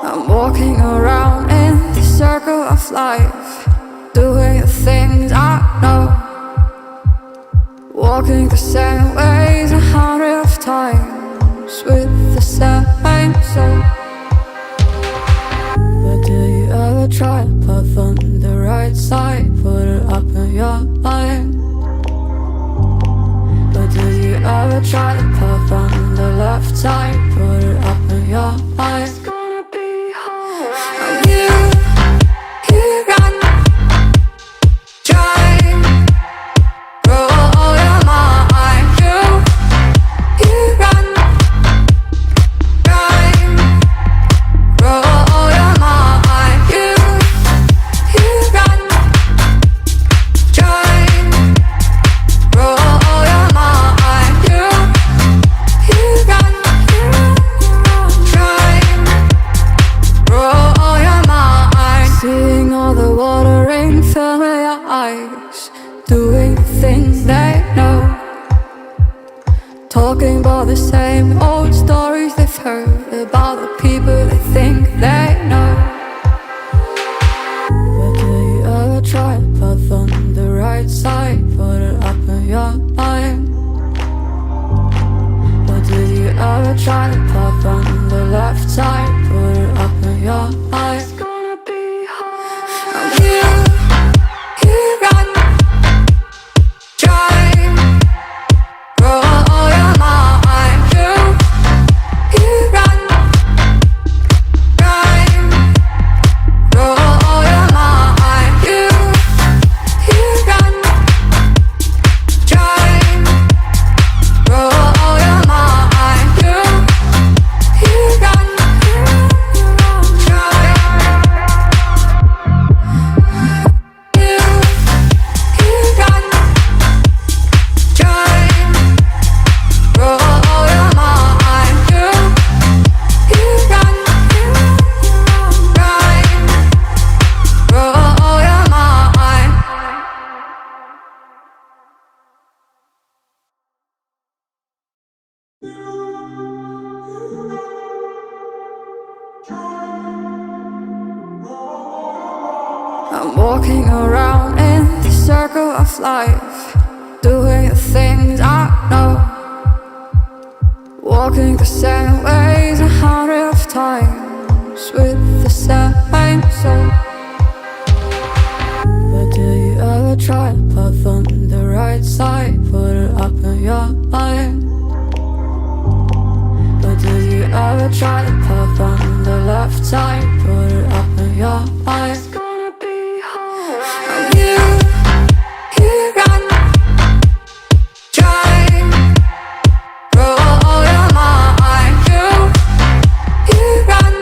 I'm walking around in the circle of life, doing the things I know, walking the same ways 100 times with the same soul. But do you ever try to puff on the right side, put it up in your mind? But do you ever try to puff on the left side, put it up in your mind? It's gonna be alright. You run, try, roll your mind. You run, try, roll your mind. You run, try, roll your mind. You run, try, roll your mind. Seeing all the water rain fill your eyes, doing the things they know, talking about the same old stories they've heard about the people they think they know. But do you ever try to puff on the right side, put it up in your mind? But do you ever try to puff on the left side, put it up in your mind? It's gonna be hard. You run, try, roll your mind. You run, try, roll your mind. You run, try, roll your mind. You run, try. I'm walking around in the circle of life, doing the things I know, walking the same ways 100 times with the same soul. But do you ever try to puff on the right side, put it up in your mind? But do you ever try to puff on the left side, put it up in your mind? It's gonna be alright. You run, try, roll your mind. You run,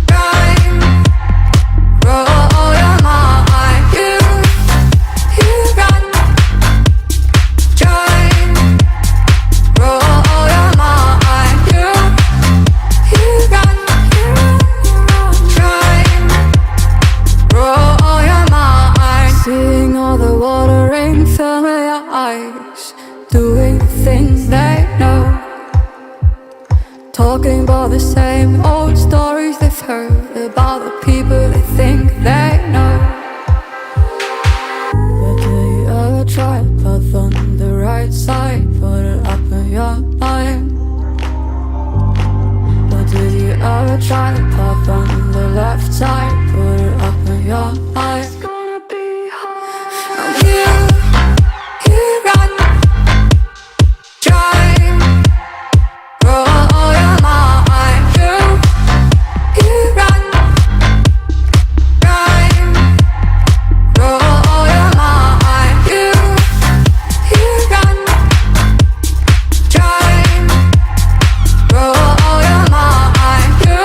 try, roll your mind. You run, try, roll your mind. You run, try, roll your mind. Seeing all the water rain fill your eyes, doing the things they know, talking about the same old stories they've heard about the people they think they know. But do you ever try to puff on the right side, put it up in your mind? But do you ever try to puff on the left side, put it up in your mind? It's gonna be hard. You run, try, roll your mind. You run, try, roll your mind. You run, try, roll your mind. You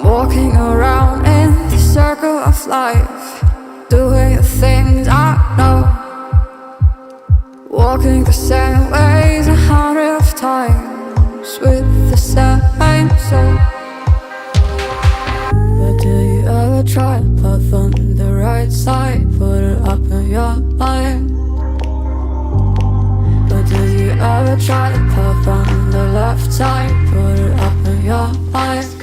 walking around in the circle of life, doing the things I know, walking the same ways 100 times with the same soul. But do you ever try to put on the right side, put it up in your mind? But do you ever try to put on the left side, put it up in your mind?